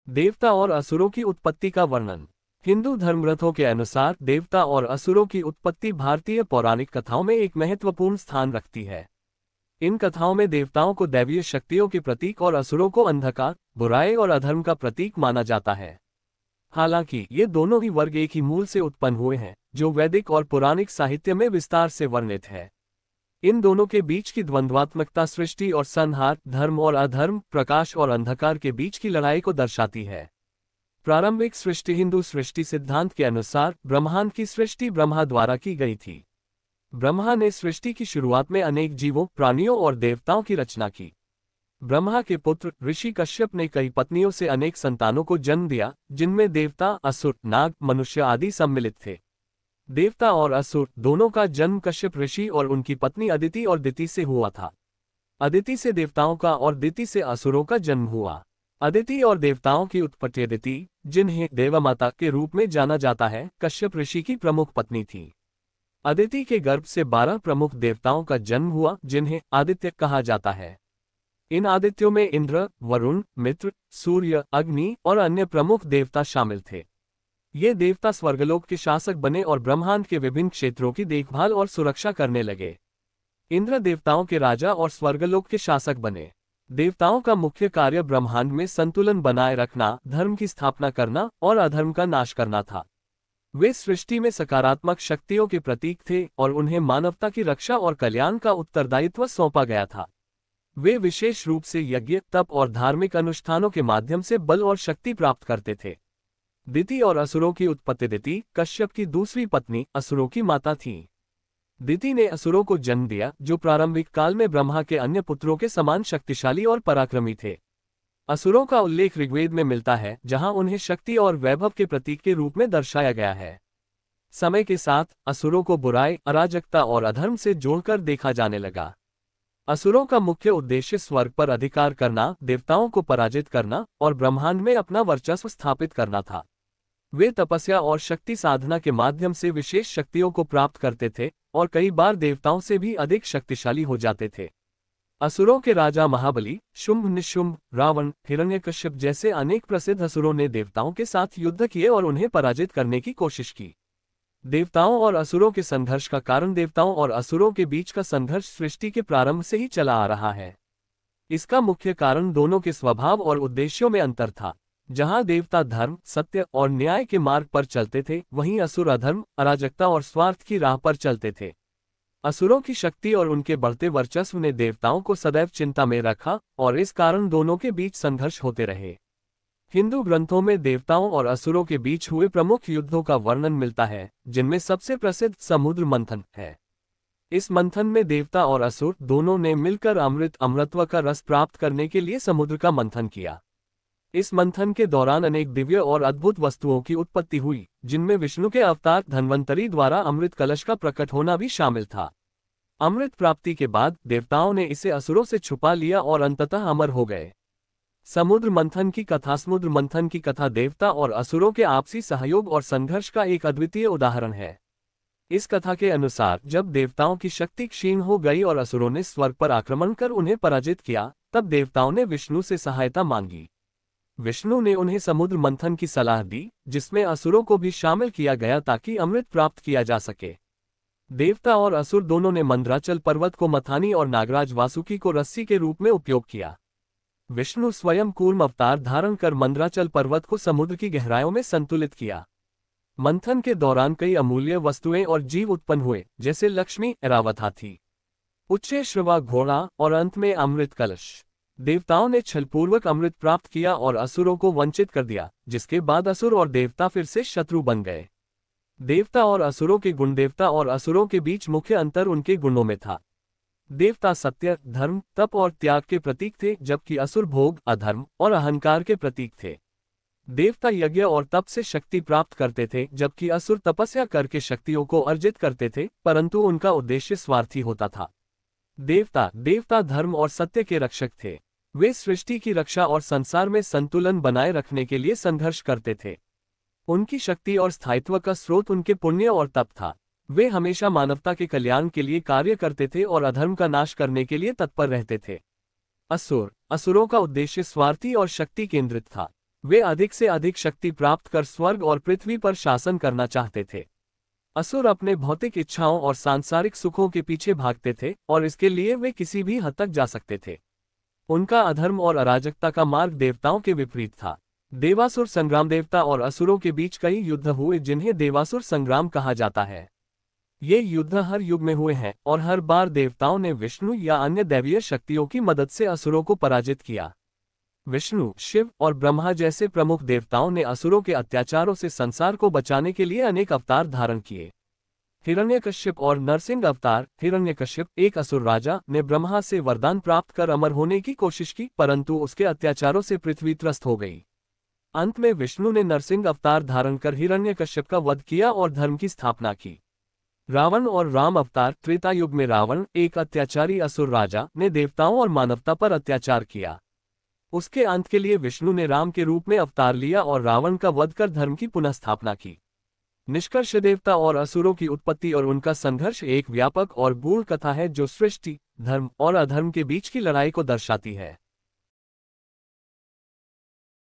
देवता और असुरों की उत्पत्ति का वर्णन। हिंदू धर्मग्रंथों के अनुसार देवता और असुरों की उत्पत्ति भारतीय पौराणिक कथाओं में एक महत्वपूर्ण स्थान रखती है। इन कथाओं में देवताओं को दैवीय शक्तियों के प्रतीक और असुरों को अंधकार, बुराई और अधर्म का प्रतीक माना जाता है। हालांकि ये दोनों ही वर्ग एक ही मूल से उत्पन्न हुए हैं, जो वैदिक और पौराणिक साहित्य में विस्तार से वर्णित है। इन दोनों के बीच की द्वंद्वात्मकता सृष्टि और संहार, धर्म और अधर्म, प्रकाश और अंधकार के बीच की लड़ाई को दर्शाती है। प्रारंभिक सृष्टि। हिंदू सृष्टि सिद्धांत के अनुसार ब्रह्मांड की सृष्टि ब्रह्मा द्वारा की गई थी। ब्रह्मा ने सृष्टि की शुरुआत में अनेक जीवों, प्राणियों और देवताओं की रचना की। ब्रह्मा के पुत्र ऋषि कश्यप ने कई पत्नियों से अनेक संतानों को जन्म दिया, जिनमें देवता, असुर, नाग, मनुष्य आदि सम्मिलित थे। देवता और असुर दोनों का जन्म कश्यप ऋषि और उनकी पत्नी अदिति और दिति से हुआ था। अदिति से देवताओं का और दिति से असुरों का जन्म हुआ। अदिति और देवताओं की उत्पत्ति अदिति, जिन्हें देवमाता के रूप में जाना जाता है, कश्यप ऋषि की प्रमुख पत्नी थी। अदिति के गर्भ से 12 प्रमुख देवताओं का जन्म हुआ, जिन्हें आदित्य कहा जाता है। इन आदित्यों में इंद्र, वरुण, मित्र, सूर्य, अग्नि और अन्य प्रमुख देवता शामिल थे। ये देवता स्वर्गलोक के शासक बने और ब्रह्मांड के विभिन्न क्षेत्रों की देखभाल और सुरक्षा करने लगे। इंद्र देवताओं के राजा और स्वर्गलोक के शासक बने। देवताओं का मुख्य कार्य ब्रह्मांड में संतुलन बनाए रखना, धर्म की स्थापना करना और अधर्म का नाश करना था। वे सृष्टि में सकारात्मक शक्तियों के प्रतीक थे और उन्हें मानवता की रक्षा और कल्याण का उत्तरदायित्व सौंपा गया था। वे विशेष रूप से यज्ञ, तप और धार्मिक अनुष्ठानों के माध्यम से बल और शक्ति प्राप्त करते थे। दिति और असुरों की उत्पत्ति। दिति कश्यप की दूसरी पत्नी, असुरों की माता थी। दिति ने असुरों को जन्म दिया, जो प्रारंभिक काल में ब्रह्मा के अन्य पुत्रों के समान शक्तिशाली और पराक्रमी थे। असुरों का उल्लेख ऋग्वेद में मिलता है, जहां उन्हें शक्ति और वैभव के प्रतीक के रूप में दर्शाया गया है। समय के साथ असुरों को बुराई, अराजकता और अधर्म से जोड़कर देखा जाने लगा। असुरों का मुख्य उद्देश्य स्वर्ग पर अधिकार करना, देवताओं को पराजित करना और ब्रह्मांड में अपना वर्चस्व स्थापित करना था। वे तपस्या और शक्ति साधना के माध्यम से विशेष शक्तियों को प्राप्त करते थे और कई बार देवताओं से भी अधिक शक्तिशाली हो जाते थे। असुरों के राजा महाबली, शुंभ निशुंभ, रावण, हिरण्यकश्यप जैसे अनेक प्रसिद्ध असुरों ने देवताओं के साथ युद्ध किए और उन्हें पराजित करने की कोशिश की। देवताओं और असुरों के संघर्ष का कारण। देवताओं और असुरों के बीच का संघर्ष सृष्टि के प्रारंभ से ही चला आ रहा है। इसका मुख्य कारण दोनों के स्वभाव और उद्देश्यों में अंतर था। जहां देवता धर्म, सत्य और न्याय के मार्ग पर चलते थे, वहीं असुर अधर्म, अराजकता और स्वार्थ की राह पर चलते थे। असुरों की शक्ति और उनके बढ़ते वर्चस्व ने देवताओं को सदैव चिंता में रखा और इस कारण दोनों के बीच संघर्ष होते रहे। हिंदू ग्रंथों में देवताओं और असुरों के बीच हुए प्रमुख युद्धों का वर्णन मिलता है, जिनमें सबसे प्रसिद्ध समुद्र मंथन है। इस मंथन में देवता और असुर दोनों ने मिलकर अमृतत्व का रस प्राप्त करने के लिए समुद्र का मंथन किया। इस मंथन के दौरान अनेक दिव्य और अद्भुत वस्तुओं की उत्पत्ति हुई, जिनमें विष्णु के अवतार धन्वंतरी द्वारा अमृत कलश का प्रकट होना भी शामिल था। अमृत प्राप्ति के बाद देवताओं ने इसे असुरों से छुपा लिया और अंततः अमर हो गए। समुद्र मंथन की कथा। समुद्र मंथन की कथा देवता और असुरों के आपसी सहयोग और संघर्ष का एक अद्वितीय उदाहरण है। इस कथा के अनुसार जब देवताओं की शक्ति क्षीण हो गई और असुरों ने स्वर्ग पर आक्रमण कर उन्हें पराजित किया, तब देवताओं ने विष्णु से सहायता मांगी। विष्णु ने उन्हें समुद्र मंथन की सलाह दी, जिसमें असुरों को भी शामिल किया गया ताकि अमृत प्राप्त किया जा सके। देवता और असुर दोनों ने मंदराचल पर्वत को मथानी और नागराज वासुकी को रस्सी के रूप में उपयोग किया। विष्णु स्वयं कूर्म अवतार धारण कर मंदराचल पर्वत को समुद्र की गहराइयों में संतुलित किया। मंथन के दौरान कई अमूल्य वस्तुएं और जीव उत्पन्न हुए, जैसे लक्ष्मी, ऐरावत हाथी, उच्चैःश्रवा घोड़ा और अंत में अमृत कलश। देवताओं ने छलपूर्वक अमृत प्राप्त किया और असुरों को वंचित कर दिया, जिसके बाद असुर और देवता फिर से शत्रु बन गए। देवता और असुरों के गुण। देवता और असुरों के बीच मुख्य अंतर उनके गुणों में था। देवता सत्य, धर्म, तप और त्याग के प्रतीक थे, जबकि असुर भोग, अधर्म और अहंकार के प्रतीक थे। देवता यज्ञ और तप से शक्ति प्राप्त करते थे, जबकि असुर तपस्या करके शक्तियों को अर्जित करते थे, परंतु उनका उद्देश्य स्वार्थी होता था। देवता धर्म और सत्य के रक्षक थे। वे सृष्टि की रक्षा और संसार में संतुलन बनाए रखने के लिए संघर्ष करते थे। उनकी शक्ति और स्थायित्व का स्रोत उनके पुण्य और तप था। वे हमेशा मानवता के कल्याण के लिए कार्य करते थे और अधर्म का नाश करने के लिए तत्पर रहते थे। असुरों का उद्देश्य स्वार्थी और शक्ति केंद्रित था। वे अधिक से अधिक शक्ति प्राप्त कर स्वर्ग और पृथ्वी पर शासन करना चाहते थे। असुर अपने भौतिक इच्छाओं और सांसारिक सुखों के पीछे भागते थे और इसके लिए वे किसी भी हद तक जा सकते थे। उनका अधर्म और अराजकता का मार्ग देवताओं के विपरीत था। देवासुर संग्राम। देवता और असुरों के बीच कई युद्ध हुए जिन्हें देवासुर संग्राम कहा जाता है। ये युद्ध हर युग में हुए हैं और हर बार देवताओं ने विष्णु या अन्य दैवीय शक्तियों की मदद से असुरों को पराजित किया। विष्णु, शिव और ब्रह्मा जैसे प्रमुख देवताओं ने असुरों के अत्याचारों से संसार को बचाने के लिए अनेक अवतार धारण किए। हिरण्यकश्यप और नरसिंह अवतार। हिरण्यकश्यप, एक असुर राजा, ने ब्रह्मा से वरदान प्राप्त कर अमर होने की कोशिश की, परंतु उसके अत्याचारों से पृथ्वी त्रस्त हो गई। अंत में विष्णु ने नरसिंह अवतार धारण कर हिरण्यकश्यप का वध किया और धर्म की स्थापना की। रावण और राम अवतार। त्रेता युग में रावण, एक अत्याचारी असुर राजा, ने देवताओं और मानवता पर अत्याचार किया। उसके अंत के लिए विष्णु ने राम के रूप में अवतार लिया और रावण का वध कर धर्म की पुनः स्थापना की। निष्कर्ष, देवता और असुरों की उत्पत्ति और उनका संघर्ष एक व्यापक और गूढ़ कथा है जो सृष्टि, धर्म और अधर्म के बीच की लड़ाई को दर्शाती है।